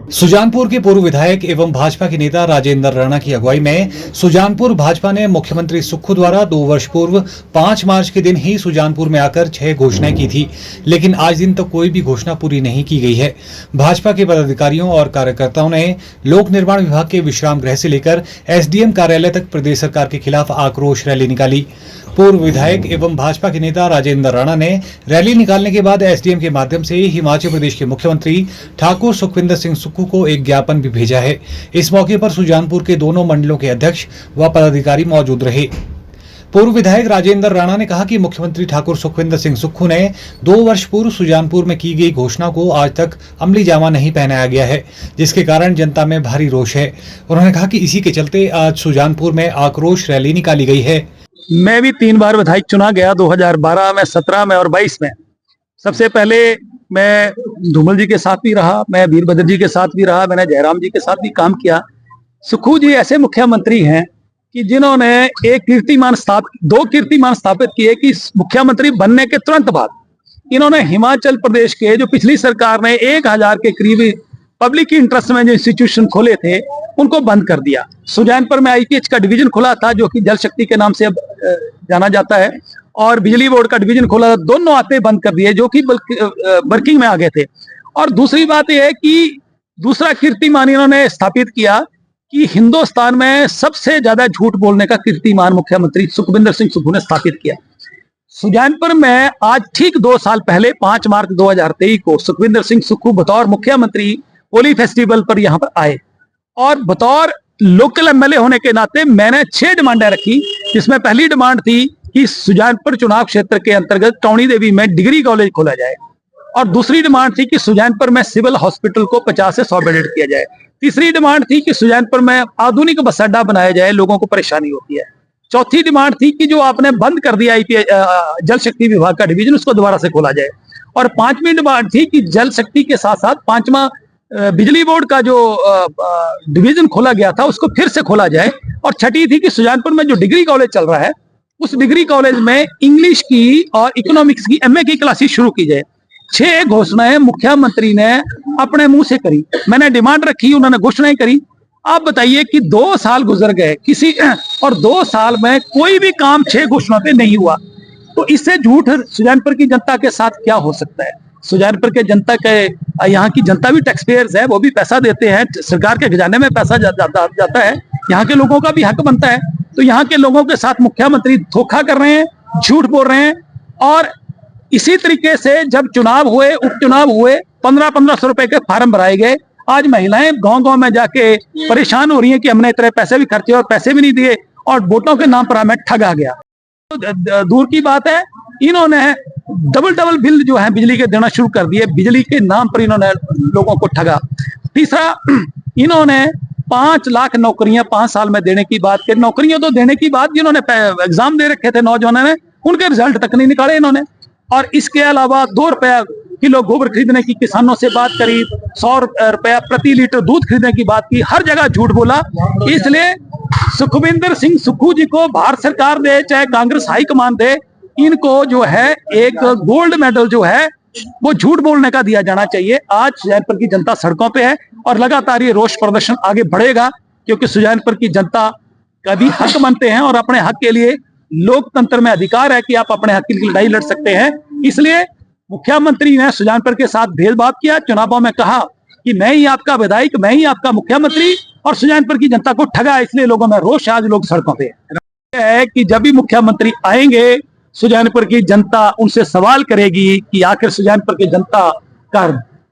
सुजानपुर के पूर्व विधायक एवं भाजपा के नेता राजेंद्र राणा की अगुवाई में सुजानपुर भाजपा ने मुख्यमंत्री सुक्खू द्वारा 2 वर्ष पूर्व 5 मार्च के दिन ही सुजानपुर में आकर 6 घोषणाएं की थी, लेकिन आज दिन तक कोई भी घोषणा पूरी नहीं की गई है। भाजपा के पदाधिकारियों और कार्यकर्ताओं ने लोक निर्माण विभाग के विश्राम गृह से लेकर एसडीएम कार्यालय तक प्रदेश सरकार के खिलाफ आक्रोश रैली निकाली। पूर्व विधायक एवं भाजपा के नेता राजेंद्र राणा ने रैली निकालने के बाद एसडीएम के माध्यम से हिमाचल प्रदेश के मुख्यमंत्री ठाकुर सुखविंदर सिंह सुक्खू को एक ज्ञापन भी भेजा है। इस मौके पर सुजानपुर के दोनों मंडलों के अध्यक्ष व पदाधिकारी मौजूद रहे। पूर्व विधायक राजेंद्र राणा ने कहा कि मुख्यमंत्री ठाकुर सुखविंदर सिंह सुक्खू ने 2 वर्ष पूर्व सुजानपुर में की गई घोषणा को आज तक अमली जामा नहीं पहनाया गया है, जिसके कारण जनता में भारी रोष है। उन्होंने कहा कि इसी के चलते आज सुजानपुर में आक्रोश रैली निकाली गई है। मैं भी 3 बार विधायक चुना गया, 2012 में, 17 में और 22 में। सबसे पहले मैं धूमल जी के साथ भी रहा, मैं वीरभद्र जी के साथ भी रहा, मैंने जयराम जी के साथ भी काम किया। सुक्खू जी ऐसे मुख्यमंत्री हैं कि जिन्होंने 2 कीर्तिमान स्थापित किए कि मुख्यमंत्री बनने के तुरंत बाद इन्होंने हिमाचल प्रदेश के जो पिछली सरकार ने 1000 के करीब पब्लिक इंटरेस्ट में जो इंस्टीट्यूशन खोले थे उनको बंद कर दिया। सुजानपुर में आईपीएच का डिवीजन खुला था जो कि जल शक्ति के नाम से अब जाना जाता है, और बिजली बोर्ड का डिवीजन खोला था, दोनों आते बंद कर दिए जो कि वर्किंग में आ गए थे। और दूसरी बात यह है कि दूसरा कीर्तिमान इन्होंने स्थापित किया कि हिंदुस्तान में सबसे ज्यादा झूठ बोलने का कीर्तिमान मुख्यमंत्री सुखविंदर सिंह सुक्खू ने स्थापित किया। सुजानपुर में आज ठीक 2 साल पहले 5 मार्च 2023 को सुखविंदर सिंह सुक्खू बतौर मुख्यमंत्री होली फेस्टिवल पर यहाँ पर आए, और बतौर लोकल एमएलए होने के नाते मैंने 6 डिमांडें रखी, जिसमें पहली डिमांड थी कि सुजानपुर चुनाव क्षेत्र के अंतर्गत टौणी देवी में डिग्री कॉलेज खोला जाए, और दूसरी डिमांड थी कि सुजानपुर में सिविल हॉस्पिटल को 50 से 100 बेडेड किया जाए। तीसरी डिमांड थी कि सुजानपुर में आधुनिक बस अड्डा बनाया जाए, लोगों को परेशानी होती है। चौथी डिमांड थी कि जो आपने बंद कर दिया जल शक्ति विभाग का डिवीजन उसको दोबारा से खोला जाए, और 5वीं डिमांड थी कि जल शक्ति के साथ साथ 5वां बिजली बोर्ड का जो डिवीजन खोला गया था उसको फिर से खोला जाए, और छठी थी कि सुजानपुर में जो डिग्री कॉलेज चल रहा है उस डिग्री कॉलेज में इंग्लिश की और इकोनॉमिक्स की एमए की क्लासेस शुरू की जाए। 6 घोषणाएं मुख्यमंत्री ने अपने मुंह से करी, मैंने डिमांड रखी, उन्होंने घोषणाएं करी। आप बताइए कि 2 साल गुजर गए और 2 साल में कोई भी काम 6 घोषणाओं पे नहीं हुआ, तो इससे झूठ सुजानपुर की जनता के साथ क्या हो सकता है। सुजानपुर के जनता के यहाँ की जनता भी टैक्स पेयर्स है, वो भी पैसा देते हैं, सरकार के खजाने में पैसा जाता है, यहाँ के लोगों का भी हक बनता है। तो यहाँ के लोगों के साथ मुख्यमंत्री धोखा कर रहे हैं, झूठ बोल रहे हैं। और इसी तरीके से जब चुनाव हुए, उपचुनाव हुए, 1500 रुपए के फार्म भराए गए। आज महिलाएं गांव-गांव में जाके परेशान हो रही हैं कि हमने इतने पैसे भी खर्चे और पैसे भी नहीं दिए, और वोटों के नाम पर हमें ठगा गया। तो दूर की बात है, इन्होंने डबल बिल जो है बिजली के देना शुरू कर दिए, बिजली के नाम पर इन्होंने लोगों को ठगा। तीसरा, इन्होंने 5 लाख नौकरियां 5 साल में देने की बात की। नौकरियां तो देने की बात, जिन्होंने एग्जाम दे रखे थे नौजवानों ने, उनके रिजल्ट तक नहीं निकाले इन्होंने। और इसके अलावा 2 रुपया किलो गोबर खरीदने की किसानों से बात करी, 100 रुपया प्रति लीटर दूध खरीदने की बात की, हर जगह झूठ बोला। इसलिए सुखविंदर सिंह सुक्खू जी को भारत सरकार दे चाहे कांग्रेस हाईकमान दे, इनको जो है एक गोल्ड मेडल जो है वो झूठ बोलने का दिया जाना चाहिए। आज सुजानपुर की जनता सड़कों पे है और लगातार ये रोष प्रदर्शन आगे बढ़ेगा, क्योंकि सुजानपुर की जनता का भी हक मानते हैं, और अपने हक के लिए लोकतंत्र में अधिकार है कि आप अपने हक की लड़ाई लड़ सकते हैं। इसलिए मुख्यमंत्री ने सुजानपुर के साथ भेदभाव किया, चुनावों में कहा कि मैं ही आपका विधायक, मैं ही आपका मुख्यमंत्री, और सुजानपुर की जनता को ठगा। इसलिए लोगों में रोष, आज लोग सड़कों पे है कि जब भी मुख्यमंत्री आएंगे सुजानपुर की जनता उनसे सवाल करेगी कि आखिर सुजानपुर की जनता का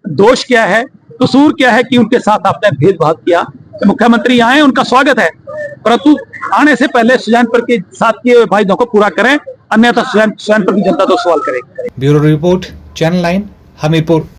दोष क्या है, कसूर क्या है कि उनके साथ आपने भेदभाव किया। तो मुख्यमंत्री आए, उनका स्वागत है, परंतु आने से पहले सुजानपुर के साथ किए वायदों को पूरा करें, अन्यथा सुजानपुर की जनता तो सवाल करेगी। Bureau report, channel 9, Hamirpur.